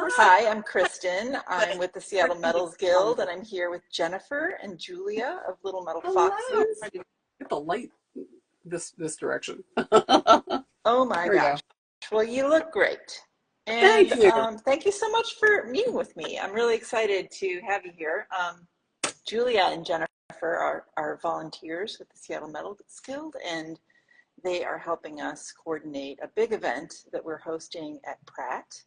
Hi, I'm Kristen. I'm with the Seattle Metals Guild, and I'm here with Jennifer and Julia of Little Metal Foxes. Get the light this direction. Oh my gosh. Well, you look great. And Thank you. Thank you so much for meeting with me. I'm really excited to have you here. Julia and Jennifer are volunteers with the Seattle Metals Guild, and they are helping us coordinate a big event that we're hosting at Pratt.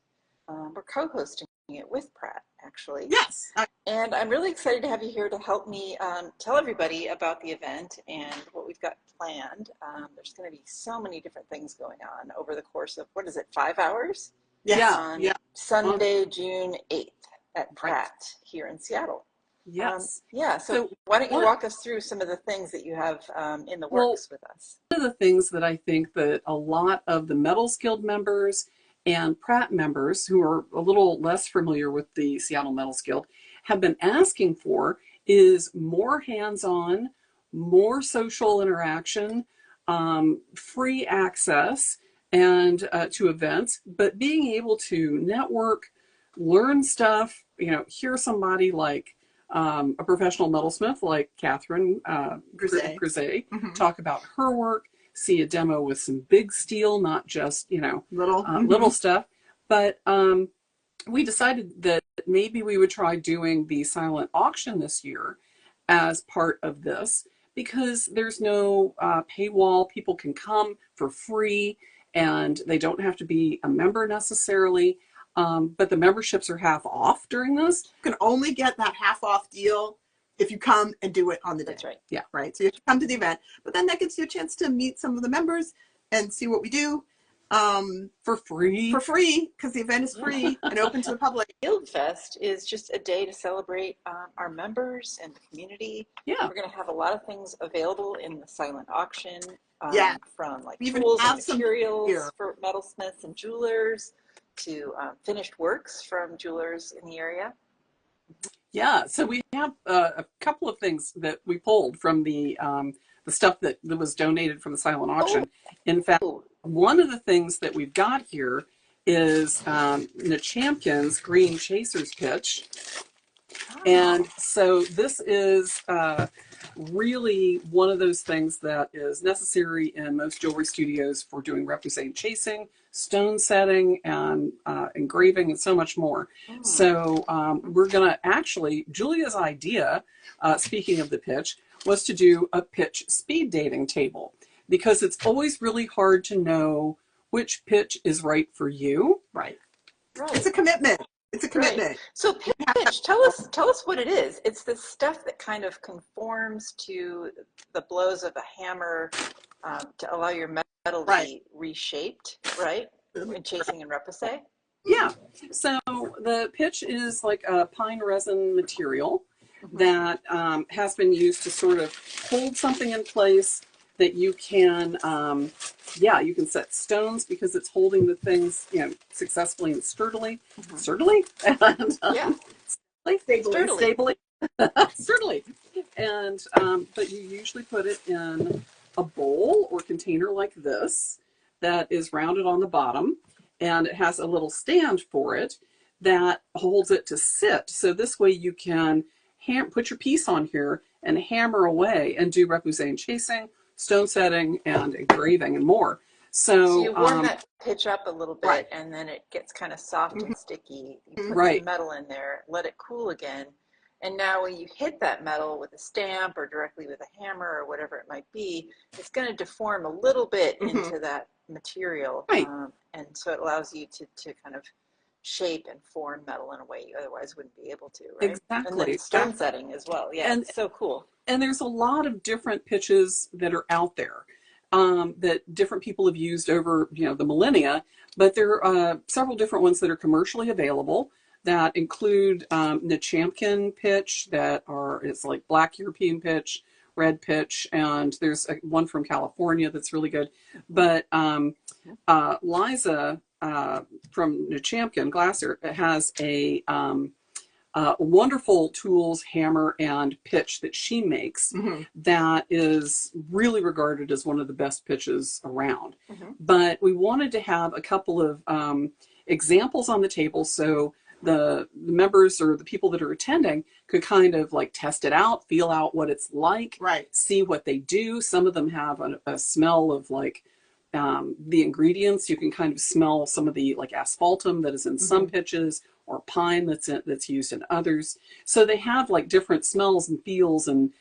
We're co-hosting it with Pratt, actually. Yes. And I'm really excited to have you here to help me tell everybody about the event and what we've got planned. There's going to be so many different things going on over the course of, 5 hours? Yeah. Sunday, June 8th at Pratt here in Seattle. Yes. So why don't you walk us through some of the things that you have in the works with us? One of the things that I think that a lot of the Metals Guild members and Pratt members who are a little less familiar with the Seattle Metals Guild have been asking for is more hands-on, more social interaction, free access and to events, but being able to network, learn stuff, hear somebody like a professional metalsmith like Catherine Grisey talk about her work, see a demo with some big steel, not just, little stuff. But we decided that maybe we would try doing the silent auction this year as part of this, because there's no paywall. People can come for free and they don't have to be a member necessarily. But the memberships are half off during this. You can only get that half off deal if you come and do it on the day. That's right. Yeah. Right. So you have to come to the event, but then that gives you a chance to meet some of the members and see what we do. For free. Because the event is free and open to the public. Guild Fest is just a day to celebrate our members and the community. Yeah. We're going to have a lot of things available in the silent auction. From like even tools and materials for metalsmiths and jewelers to finished works from jewelers in the area. Yeah, so we have a couple of things that we pulled from the stuff that was donated from the silent auction. In fact, one of the things that we've got here is Champion's Green Chaser's pitch. And so this is really one of those things that is necessary in most jewelry studios for doing repoussé chasing, stone setting, and engraving, and so much more. So we're going to actually, Julia's idea, speaking of the pitch, was to do a pitch speed dating table, because it's always really hard to know which pitch is right for you. Right. It's a commitment. It's a commitment. Right. So pitch, tell us what it is. It's the stuff that kind of conforms to the blows of a hammer to allow your metal to be reshaped, right? In chasing and repoussé. Yeah. So the pitch is like a pine resin material that has been used to sort of hold something in place that you can, you can set stones because it's holding the things, successfully and sturdily. Sturdily? And, stably. Sturdily. And, but you usually put it in a bowl or container like this that is rounded on the bottom, and it has a little stand for it that holds it to sit. So this way you can put your piece on here and hammer away and do repoussé and chasing, stone setting, and engraving, and more. So you warm that pitch up a little bit, and then it gets kind of soft and sticky. You put some metal in there, let it cool again, and now when you hit that metal with a stamp or directly with a hammer or whatever it might be, it's going to deform a little bit into that material, and so it allows you to kind of shape and form metal in a way you otherwise wouldn't be able to, right? Exactly. And then stone setting as well. Yeah, and it's so cool. And there's a lot of different pitches that are out there that different people have used over, the millennia, but there are several different ones that are commercially available that include the Champion pitch it's like black European pitch, red pitch, and there's one from California that's really good. But Liza from the Champion Glasser has a wonderful tools, hammer, and pitch that she makes that is really regarded as one of the best pitches around. But we wanted to have a couple of examples on the table so the members or the people that are attending could kind of like test it out, feel out what it's like, see what they do. Some of them have a smell of like the ingredients. You can kind of smell some of the like asphaltum that is in some pitches, or pine that's used in others. So they have like different smells and feels and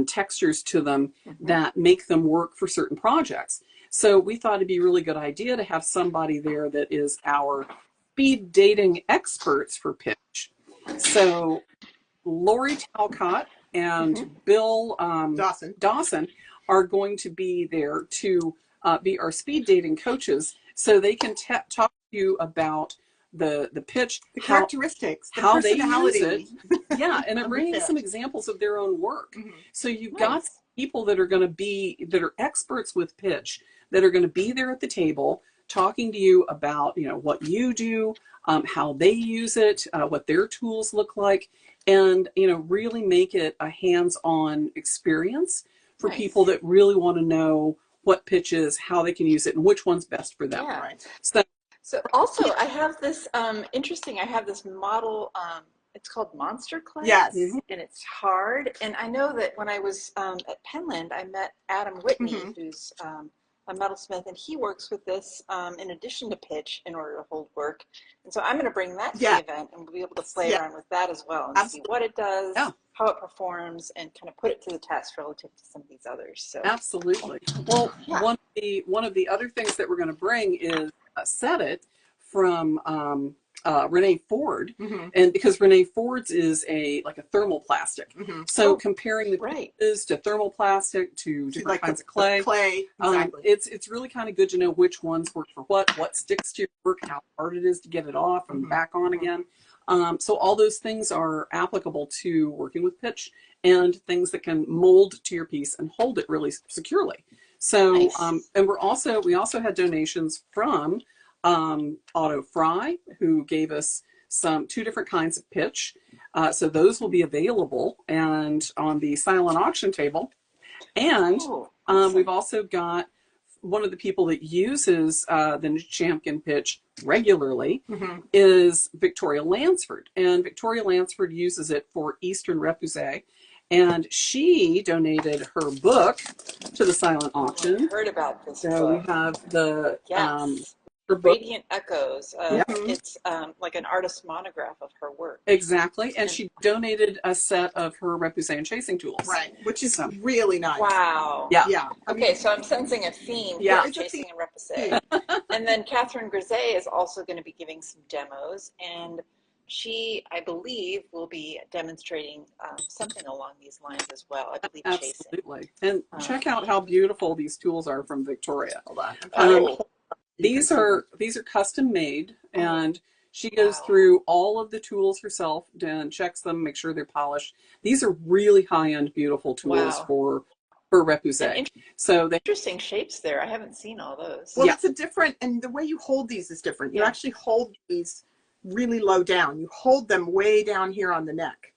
textures to them that make them work for certain projects. So we thought it'd be a really good idea to have somebody there that is our speed dating experts for pitch. So Lori Talcott and Bill Dawson are going to be there to be our speed dating coaches, so they can talk to you about the pitch, the characteristics, the how they use it. Yeah, and it brings some examples of their own work. So you've got people that are going to be, that are experts with pitch, that are going to be there at the table talking to you about, you know, what you do, how they use it, what their tools look like, and, you know, really make it a hands-on experience for people that really want to know what pitch is, how they can use it, and which one's best for them. Yeah. So also I have this I have this model, it's called Monster Clay. Yes. And it's hard. And I know that when I was at Penland, I met Adam Whitney, who's a metalsmith, and he works with this in addition to pitch in order to hold work. And so I'm going to bring that to the event, and we'll be able to play around with that as well and see what it does, how it performs, and kind of put it to the test relative to some of these others. So absolutely. Well, one of the other things that we're going to bring is Set It from Renee Ford, and because Renee Ford's is like a thermoplastic, so comparing the pieces to thermoplastic to different kinds of clay, it's really kind of good to know which ones work for what sticks to your work, how hard it is to get it off and back on again. So all those things are applicable to working with pitch and things that can mold to your piece and hold it really securely. So and we also had donations from Otto Fry, who gave us two different kinds of pitch. So those will be available and on the silent auction table. And we've also got one of the people that uses the Champion pitch regularly is Victoria Lansford. And Victoria Lansford uses it for Eastern Repoussé. And she donated her book to the silent auction. I heard about this book. We have the Radiant Echoes. It's like an artist's monograph of her work. Exactly. And she donated a set of her repoussé and chasing tools. Right. Which is really nice. Wow. Yeah. Okay, so I'm sensing a theme. Chasing and repoussé. And then Catherine Grisey is also going to be giving some demos, and she, I believe, will be demonstrating something along these lines as well. I believe absolutely. Chasing. And check out how beautiful these tools are from Victoria. Hold on. These are custom made, and she goes through all of the tools herself and checks them, make sure they're polished. These are really high-end, beautiful tools for repoussé. So they interesting shapes there. I haven't seen all those. Well, it's a different, and the way you hold these is different. You actually hold these really low down. You hold them way down here on the neck,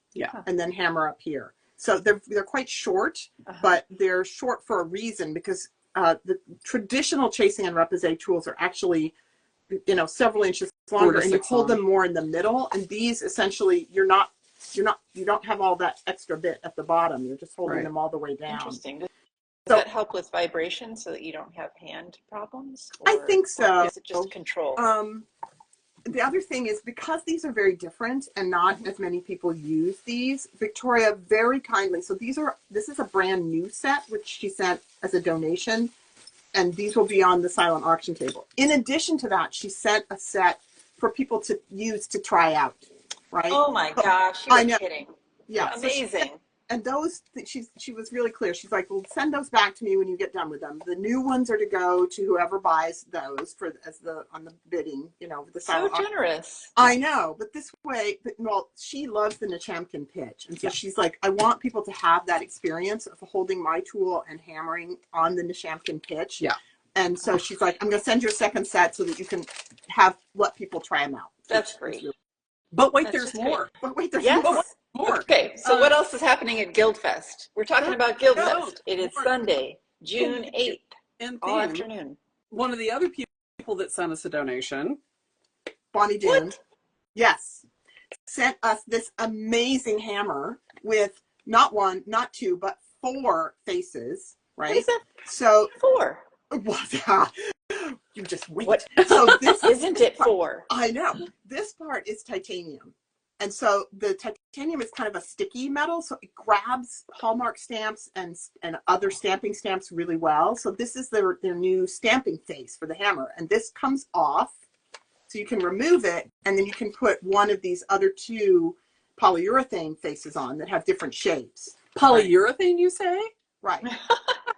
and then hammer up here. So they're quite short, but they're short for a reason, because the traditional chasing and repoussé tools are actually, several inches longer, and you hold them more in the middle. And these essentially, you don't have all that extra bit at the bottom. You're just holding them all the way down. Interesting. Does that help with vibration so that you don't have hand problems? I think so. Or is it just control? The other thing is, because these are very different and not as many people use these, Victoria very kindly, so this is a brand new set, which she sent as a donation, and these will be on the silent auction table. In addition to that, she sent a set for people to use to try out, right? Oh my gosh, you're kidding. Yeah. Amazing. And those, she was really clear. She's like, well, send those back to me when you get done with them. The new ones are to go to whoever buys those on the bidding, the silent auction. Generous. I know, but this way, she loves the Neshamkin pitch. And so she's like, I want people to have that experience of holding my tool and hammering on the Neshamkin pitch. Yeah. And so she's like, I'm going to send you a second set so that you can let people try them out. That's great. But wait, there's more. But wait, there's more. Okay, so what else is happening at Guild Fest? We're talking about Guild Fest. It is Sunday, June 8th, all afternoon. One of the other people that sent us a donation Bonnie Doon, What? yes, sent us this amazing hammer with not one, not two, but 4 faces, right? What is that so for? You just wait. What? So this Isn't it for? I know. This part is titanium. And so the titanium is kind of a sticky metal, so it grabs Hallmark stamps and other stamping stamps really well. So this is their new stamping face for the hammer. And this comes off, so you can remove it, and then you can put one of these other 2 polyurethane faces on that have different shapes. Polyurethane, right? You say? Right.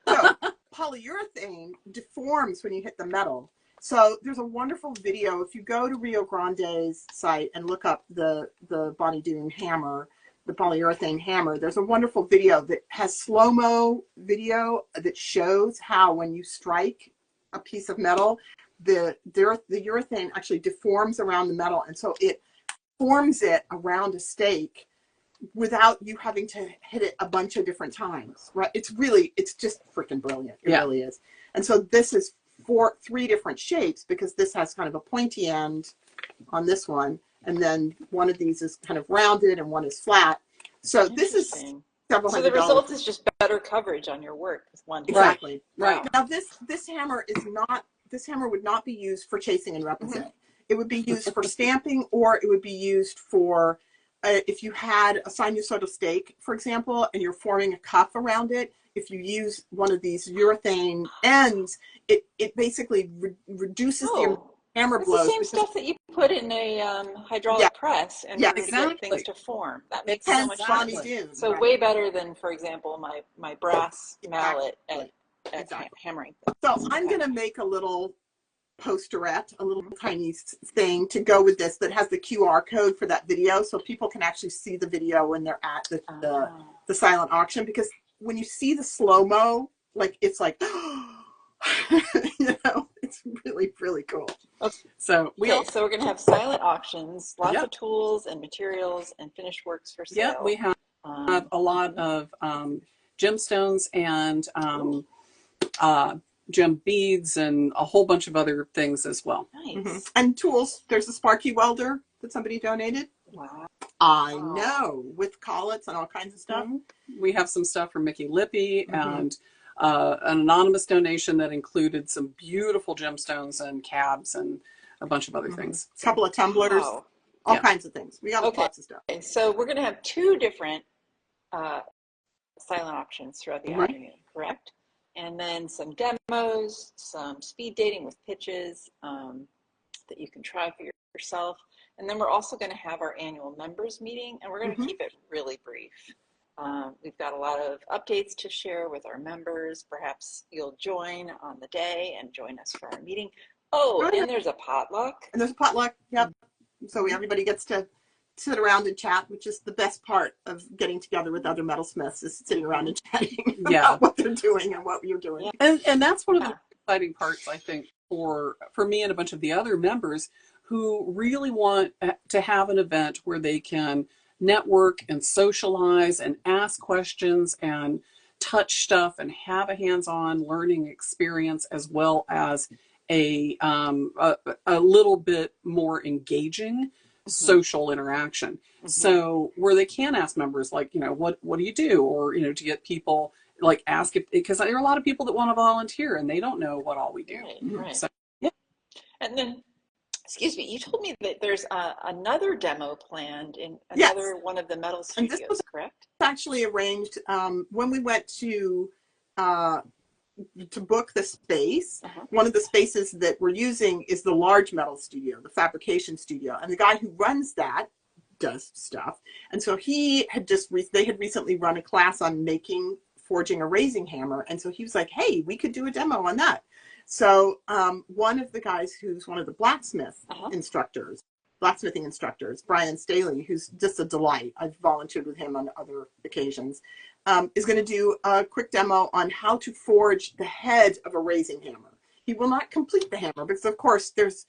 So polyurethane deforms when you hit the metal. So there's a wonderful video. If you go to Rio Grande's site and look up the Bonnie Doon hammer, the polyurethane hammer, there's a wonderful video that has slow-mo video that shows how when you strike a piece of metal, the urethane actually deforms around the metal. And so it forms it around a stake without you having to hit it a bunch of different times, right? It's just freaking brilliant. It really is. And so this is 3 different shapes, because this has kind of a pointy end on this one, and then one of these is kind of rounded and one is flat. So this is several $100. So the result is just better coverage on your work with one. Exactly. Right. Wow. Now this hammer would not be used for chasing and repoussé. Mm-hmm. It would be used for stamping, or it would be used for if you had a sinusoidal stake, for example, and you're forming a cuff around it. If you use one of these urethane ends, it basically reduces the hammer blows. It's the same stuff that you put in a hydraulic press in order to get things to form. That makes so much sense. So way better than, for example, my brass mallet at hammering. So I'm going to make a little posterette, a little tiny thing to go with this that has the QR code for that video, so people can actually see the video when they're at the silent auction, because when you see the slow-mo, like it's like it's really, really cool. Okay. So we're going to have silent auctions, lots of tools and materials and finished works for sale. Yeah, we have a lot of gemstones and gem beads and a whole bunch of other things as well. Nice. Mm-hmm. And tools. There's a Sparky welder that somebody donated. Wow. I know, with collets and all kinds of stuff. Mm-hmm. We have some stuff from Mickey Lippy and an anonymous donation that included some beautiful gemstones and cabs and a bunch of other things. A couple of tumblers, all kinds of things. We got lots of stuff. Okay, so we're going to have 2 different silent auctions throughout the afternoon, correct? And then some demos, some speed dating with pitches that you can try for yourself. And then we're also going to have our annual members meeting, and we're going to keep it really brief. We've got a lot of updates to share with our members. Perhaps you'll join on the day and join us for our meeting. Oh, and there's a potluck. And there's a potluck, yep. So everybody gets to sit around and chat, which is the best part of getting together with other metalsmiths, is sitting around and chatting about what they're doing and what you're doing. And that's one of the exciting parts, I think, for me and a bunch of the other members who really want to have an event where they can network and socialize and ask questions and touch stuff and have a hands-on learning experience, as well as a little bit more engaging social interaction. So where they can ask members, like, what do you do? Or, to get people, like, ask if, because there are a lot of people that want to volunteer and they don't know what all we do. Right. So, and then, excuse me, you told me that there's another demo planned in another one of the metal studios, and this was correct? Actually arranged when we went to book the space. One of the spaces that we're using is the large metal studio, the fabrication studio, and the guy who runs that does stuff. And so he had they had recently run a class on forging a raising hammer, and so he was like, hey, we could do a demo on that. So one of the guys who's one of the blacksmithing instructors, Brian Staley, who's just a delight, I've volunteered with him on other occasions, is going to do a quick demo on how to forge the head of a raising hammer. He will not complete the hammer because, of course, there's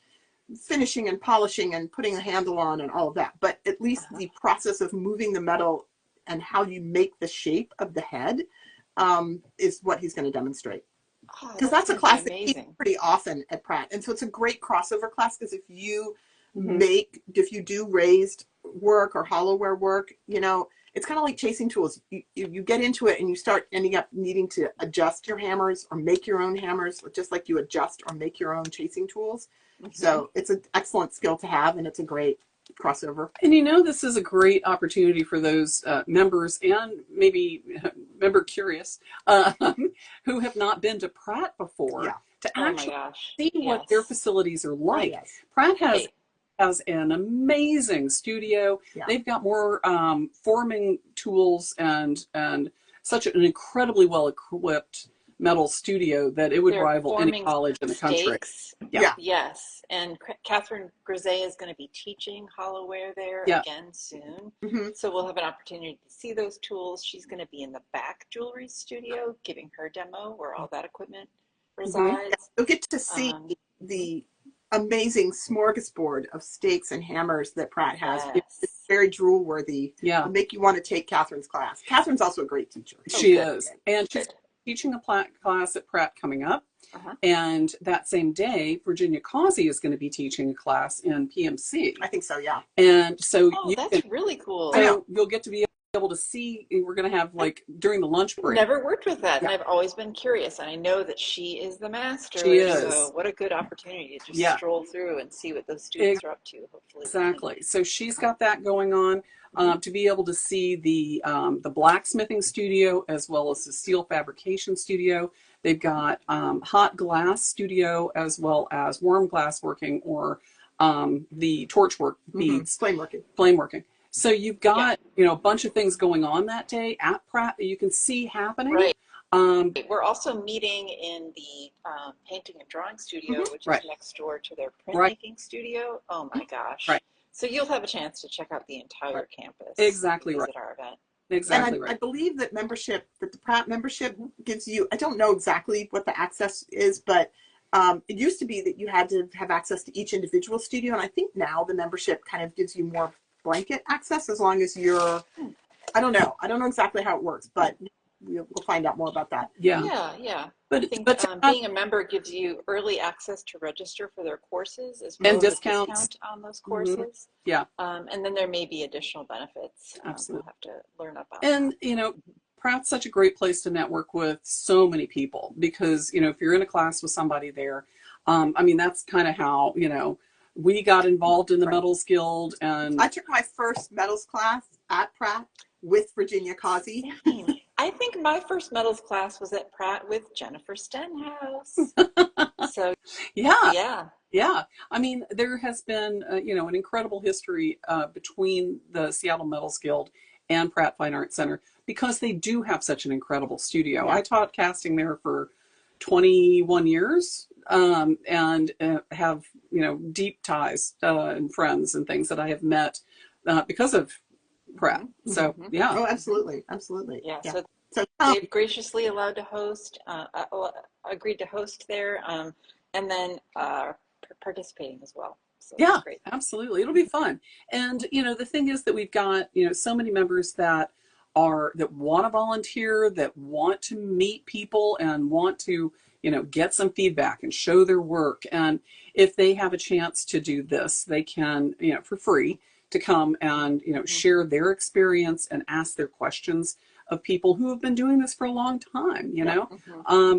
finishing and polishing and putting a handle on and all of that. But at least the process of moving the metal and how you make the shape of the head is what he's going to demonstrate. Because that's a class that he pretty often at Pratt. And so it's a great crossover class, because if you make, if you do raised work or hollowware work, you know, it's kind of like chasing tools. You get into it and you start ending up needing to adjust your hammers or make your own hammers, just like you adjust or make your own chasing tools. So it's an excellent skill to have, and it's a great crossover. And you know, this is a great opportunity for those members and maybe member curious who have not been to Pratt before to actually see what their facilities are like. Pratt has an amazing studio. They've got more forming tools and such an incredibly well equipped metal studio that it would rival any college in the country. Yes, and Catherine Grisey is going to be teaching hollowware there again soon. So we'll have an opportunity to see those tools. She's going to be in the back jewelry studio giving her demo where all that equipment resides. You'll get to see the amazing smorgasbord of stakes and hammers that Pratt has. It's very drool worthy. It'll make you want to take Catherine's class. Catherine's also a great teacher. She is. And she's teaching a class at Pratt coming up. And that same day, Virginia Causey is going to be teaching a class in PMC. I think so, yeah. And so that's really cool. So you'll get to be able to see, we're going to have like during the lunch break. Never worked with that, and I've always been curious, and I know that she is the master. She is. So what a good opportunity to just stroll through and see what those students are up to, hopefully. Exactly. So she's got that going on. To be able to see the blacksmithing studio as well as the steel fabrication studio. They've got hot glass studio as well as warm glass working or the torchwork beads. Flame working. Flame working. So you've got, you know, a bunch of things going on that day at Pratt that you can see happening. Right. We're also meeting in the painting and drawing studio, which is next door to their printmaking studio. Oh my gosh. So you'll have a chance to check out the entire campus. Exactly at our event. Exactly I believe that that the Pratt membership gives you, I don't know exactly what the access is, but it used to be that you had to have access to each individual studio. And I think now the membership kind of gives you more blanket access as long as you're, I don't know exactly how it works, but we'll find out more about that. Yeah. But I think being a member gives you early access to register for their courses as well and as discounts a discount on those courses. And then there may be additional benefits. We'll have to learn about. And you know, Pratt's such a great place to network with so many people because, you know, if you're in a class with somebody there, I mean, that's kind of how, you know, we got involved in the Metals Guild. And I took my first metals class at Pratt with Virginia Causey. I think my first metals class was at Pratt with Jennifer Stenhouse. So yeah. I mean, there has been, you know, an incredible history between the Seattle Metals Guild and Pratt Fine Arts Center because they do have such an incredible studio. I taught casting there for 21 years and have, you know, deep ties and friends and things that I have met because of Pratt. So Oh, absolutely. Yeah. So they've graciously agreed to host there, and then participating as well. So yeah, absolutely. It'll be fun. And you know, the thing is that we've got, you know, so many members that want to volunteer, that want to meet people and want to, you know, get some feedback and show their work. And if they have a chance to do this, they can, you know, for free, to come and, you know, share their experience and ask their questions of people who have been doing this for a long time, you know.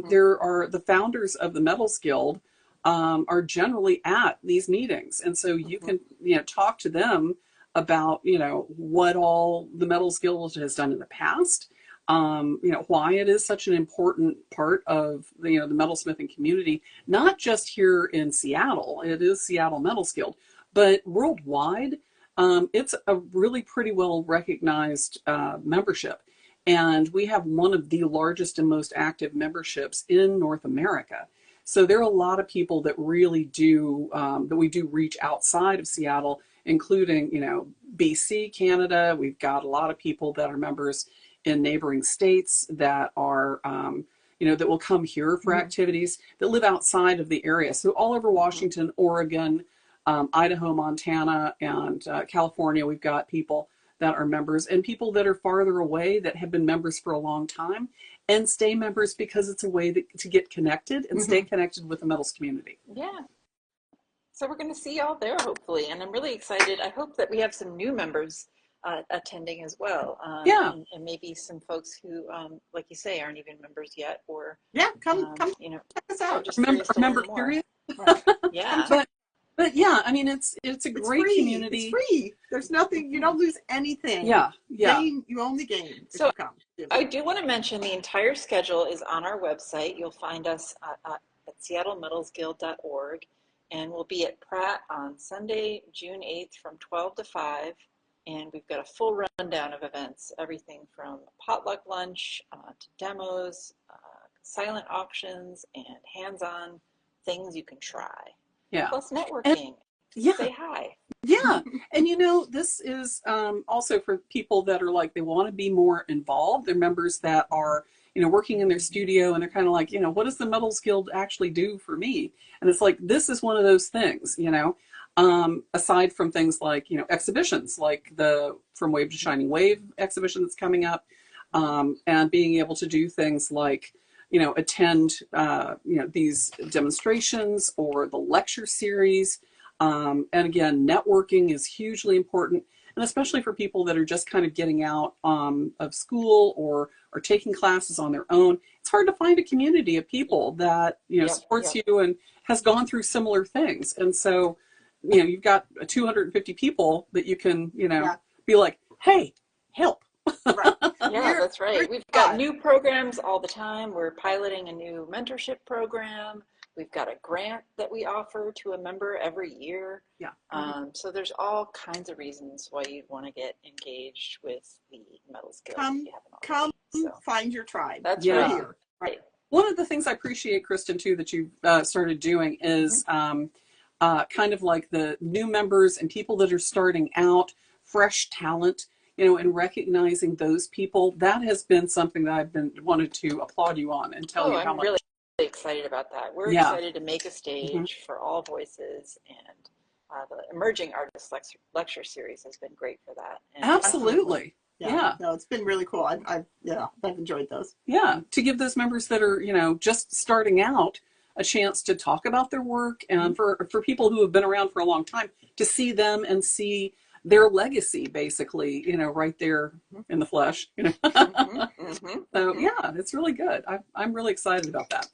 There are the founders of the Metals Guild are generally at these meetings. And so you can, you know, talk to them about, you know, what all the Metals Guild has done in the past, you know, why it is such an important part of the, you know, the metalsmithing community, not just here in Seattle. It is Seattle Metals Guild, but worldwide. It's a really pretty well recognized membership. And we have one of the largest and most active memberships in North America. So there are a lot of people that really do, that we do reach outside of Seattle, including, you know, BC, Canada. We've got a lot of people that are members in neighboring states that are, you know, that will come here for activities, that live outside of the area. So all over Washington, Oregon, Idaho, Montana, and California, we've got people that are members, and people that are farther away that have been members for a long time and stay members because it's a way to get connected and stay connected with the metals community. Yeah. So we're going to see y'all there, hopefully. And I'm really excited. I hope that we have some new members attending as well. And maybe some folks who, like you say, aren't even members yet, or come you know, check us out. Just remember curious. Right. Yeah. But yeah, I mean, it's a great community. It's free. There's nothing. You don't lose anything. Yeah. You only gain if you come. I do want to mention the entire schedule is on our website. You'll find us at seattlemetallsguild.org, and we'll be at Pratt on Sunday, June 8th from 12 to 5. And we've got a full rundown of events, everything from potluck lunch to demos, silent auctions, and hands-on things you can try. Yeah. Plus networking. Say hi. Yeah. And this is also for people that are like, they want to be more involved. They're members that are, working in their studio, and they're kind of like, what does the Metals Guild actually do for me? And it's like, this is one of those things, aside from things like, exhibitions, like the From Wave to Shining Wave exhibition that's coming up, and being able to do things like, attend, these demonstrations or the lecture series. And again, networking is hugely important, and especially for people that are just kind of getting out of school or taking classes on their own. It's hard to find a community of people that supports you and has gone through similar things. And so, you've got 250 people that you can, be like, hey, help. Right. Yeah, that's right. We've got new programs all the time. We're piloting a new mentorship program. We've got a grant that we offer to a member every year. Yeah. So there's all kinds of reasons why you'd want to get engaged with the Metals Guild. Come find your tribe. That's right. Right. One of the things I appreciate, Kristen, too, that you've started doing is kind of like the new members and people that are starting out, fresh talent, and recognizing those people. That has been something that I've wanted to applaud you on and tell you how much. Really excited about that. We're excited to make a stage for all voices, and the Emerging Artists lecture series has been great for that. And absolutely. Yeah. No, it's been really cool. I've enjoyed those. Yeah. To give those members that are, just starting out a chance to talk about their work, and for people who have been around for a long time to see them and see their legacy, basically, right there in the flesh, So yeah, it's really good. I'm really excited about that.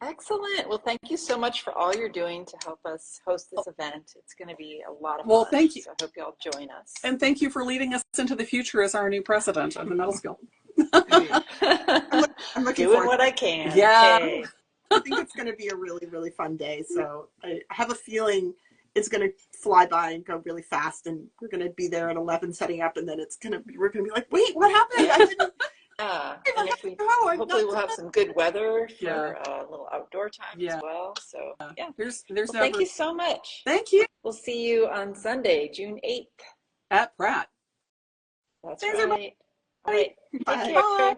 Excellent. Well, thank you so much for all you're doing to help us host this event. It's going to be a lot of fun. Well, thank you. So I hope you all join us. And thank you for leading us into the future as our new president of the Metals Guild. I'm looking doing what I can. Yeah. Okay. I think it's going to be a really, really fun day. So I have a feeling it's going to fly by and go really fast, and we're going to be there at 11 setting up, and then we're going to be like, wait, what happened? I didn't. And if hopefully we'll have some good weather for a little outdoor time as well. So thank you so much. Thank you. We'll see you on Sunday, June 8th at Pratt. That's Thanks, right. everybody. All right. Bye. Take care. Bye.